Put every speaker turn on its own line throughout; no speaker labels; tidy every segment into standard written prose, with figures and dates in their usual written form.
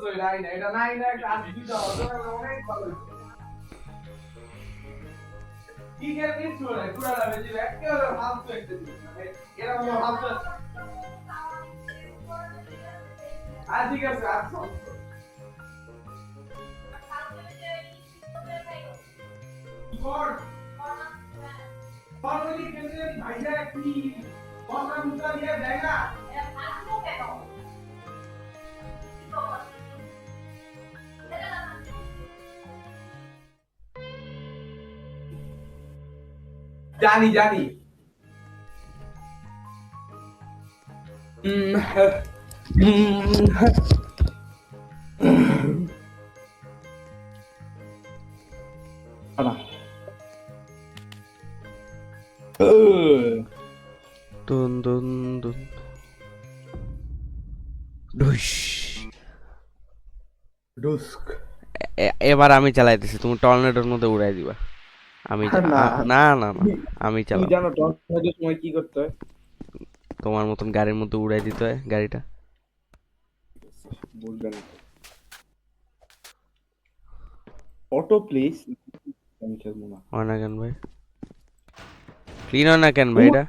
ওই নাই না এটা নাই না একটা আজ দিতে হবে অনেক ভালো হইছে কি এর কিছু নাই পুরো লাগে যে একেবারে ফালতু একটা জিনিস মানে এরা হলো ফালতু আজ ঠিক আছে আজ কর ফর্মালি কেন্দ্রে ভাইরা কি কথা মুদ্রা দিয়ে দেয় না জানি জানি
দুন দুন দুন ডুস
ডুস্ক
এবার আমি চালাইতেছি, তুমি টর্নেডোর মধ্যে উড়াই দিবা। আমি
না
না না না আমি
তুমি
চালাবো।
জানো টর্নেডোর সময় কি করতে হয়
তোমার মতন গাড়ির মধ্যে উড়াই দিতে হয় গাড়িটা।
বলবেন অটো প্লিজ আমি খেলবো না
হয় না কেন ভাই? ক্লিন হয় না কেন ভাই এটা?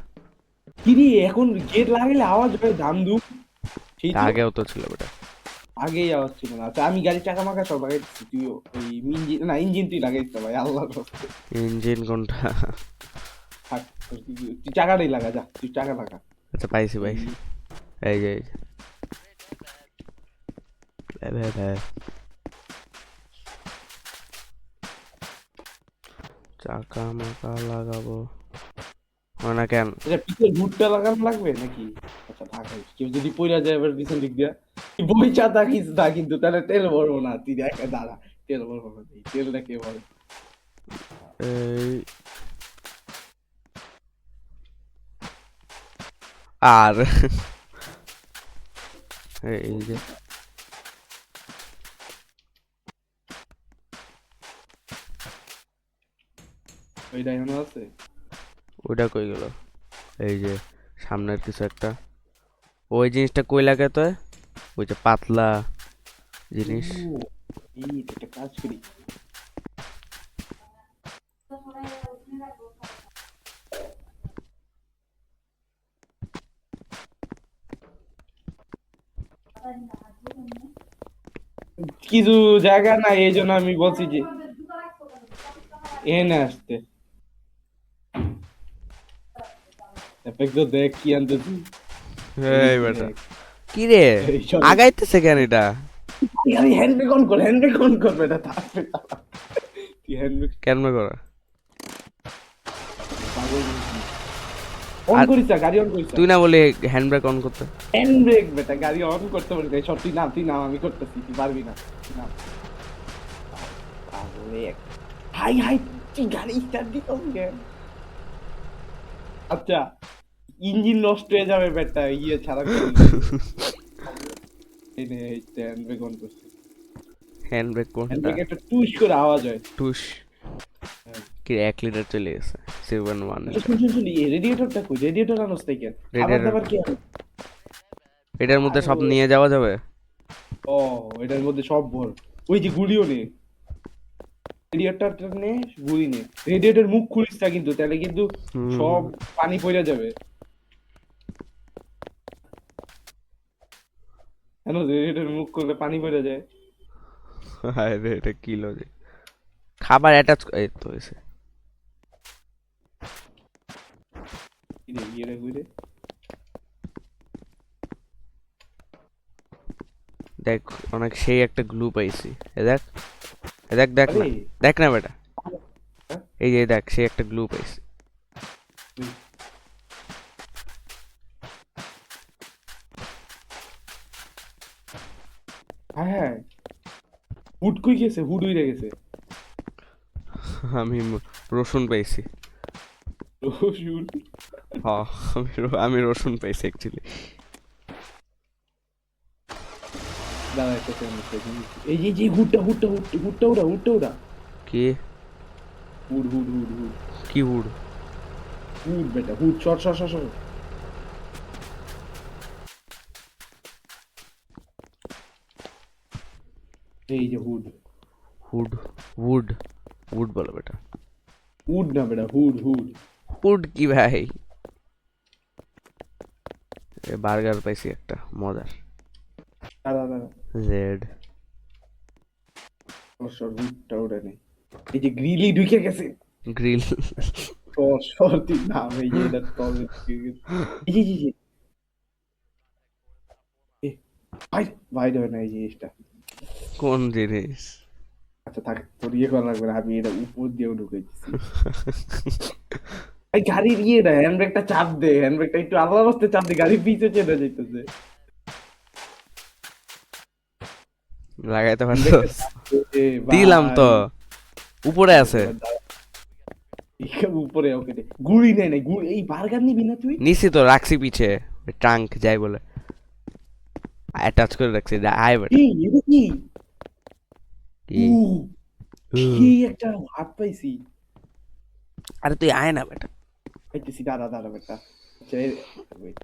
কি রে এখন গেট লাগাইলে আওয়াজ হয় দাম দুম সেই তো
আগেও তো ছিল বেটা।
আগেই আওয়াজ ছিল না আচ্ছা আমি গাড়ি চাকা মাকা সব লাগাইছি তুই ওই ইঞ্জিন না ইঞ্জিন তুই লাগাইছিস ভাই আল্লাহর রাস্তায়
ইঞ্জিন কোনটা?
থাক তুই চাকাটাই লাগা যা তুই চাকা লাগা
আচ্ছা পাইছি পাইছি। এই যে চাকা মাকা লাগাবো। হয় না কেন?
আচ্ছা পিছনে হুডটা লাগানো লাগবে নাকি আচ্ছা থাক কেউ যদি পড়ে যায় এবার পিছন দিক দিয়া বই চাতা কিছু না কিন্তু তাহলে তেল ভরবো না তুই দেখ দাঁড়া তেল ভরবো না তেলটা কে ভরে
এই আর এই যে
ওইটা এখনো আছে
ওইটা কই গেল? এই যে সামনের কিছু একটা, ওই জিনিসটা কই লাগাতে হয়? ওই যে পাতলা জিনিস।
ও, এই একটা কাজ করি কিছু জায়গা না এই জন্য আমি বলছি যে এনে আসতে এফেক্ট দেখ কি আনতেছি
এই বেটা কি রে আগাইতেছে কেন এটা?
আমি হ্যান্ডব্রেক অন কর বেটা তারপরে কি হ্যান্ডব্রেক
কেমনে করা?
পাগল অন
আর
করিস গাড়ি অন করিস
তুই না বলি হ্যান্ড ব্রেক অন করতে?
হ্যান্ডব্রেক বেটা গাড়ি অন করতে পারি না সব তুই নাম আমি করতেছি তুই পারবি না নাম পাগলে হাই হাই তুই গাড়ি স্টার্ট দিতাম কেন আচ্ছা ইঞ্জিন নষ্ট হয়ে যাবে বেটা ইয়ে ছাড়া এই নে এই হ্যান্ডব্রেক অন করছি
হ্যান্ড ব্রেক কোনটা?
হ্যান্ডব্রেক একটা টুস করে আওয়াজ হয়
টুস কি 1 লিটার চলে গেছে 7-1
শুন রেডিয়েটরটা কই রেডিয়েটর আনস তাই কেন খাবার দাবার কি আনস?
এটার মধ্যে সব নিয়ে যাওয়া যাবে?
ও এটার মধ্যে সব ভর ওই যে গুলিও নে রেডিয়েটরটা নে গুলি নে রেডিয়েটর মুখ খুলিস না কিন্তু তাহলে কিন্তু সব পানি পড়ে যাবে কেন রেডিয়েটর মুখ করলে পানি পড়ে যায়
হায় রে এটা কি লজিক? খাবার অ্যাটাচ এই তো হইছে।
ইয়ে ঘুরে
দেখ অনেক সেই একটা গ্লু পাইছি। দেখ দেখ দেখ না দেখ না বেটা, এই যে দেখ সেই একটা গ্লু পাইছি।
হ্যাঁ হ্যাঁ হুড কই গেছে হুড উইরে গেছে
আমি রসুন পাইছি।
রসুন
হ্যাঁ আমি রসুন পাইছি অ্যাকচুয়ালি।
দাঁড়া একটা সেকেন্ড এই যে যে হুডটা ওটা
কি
হুড হুড হুড হুড
কি উড়?
হুড বেটা হুড শর্ট এই যে হুড।
হুড উড উড বলো বেটা।
উড না বেটা, হুড হুড।
হুড কি ভাই? বার্গার পাইছি একটা মজার।
দাঁড়া দাঁড়া,
জেড
সর হুডটা ওটা নেই। এই যে গ্রিলি ঢুকে গেছে।
গ্রিল।
সর সর তুই নাম, এই যে এটা তবে ঢুকে গেছে। এই যে এই যে, এ, ভাই ভাই ধরে না এই জিনিসটা।
কোন জিনিস?
আচ্ছা থাক, তোর ইয়ে করা লাগবে না, আমি এটা উপর দিয়েও ঢুকে দিচ্ছি। এই গাড়ির ইয়ে না, হ্যান্ডব্রেকটা চাপ দে, হ্যান্ডব্রেকটা একটু আল্লাহ রাস্তায় চাপ দে, গাড়ি পিছে চেপে যাইতেছে।
লাগাইতে
হ্যান্ডব্রেকটা
পারছস?
চাপ দে
দিলাম
ভাই।
তো, উপরে আছে।
এবার দাঁড়া, উপরে ওকে দে। গুড়ি নেই নাই, গুড়ি এই বার্গার নিবি না তুই?
নিছি তো, রাখছি পিছে। ট্রাঙ্ক যাই বলে অ্যাটাচ করে রাখছি। আয় বেটা।
এই এটা কি?
কি?
উ কি একটা হাত পাইছি।
আরে তুই আয় না বেটা।
পাইতেছি, দাঁড়া দাঁড়া বেটা। আচ্ছা wait,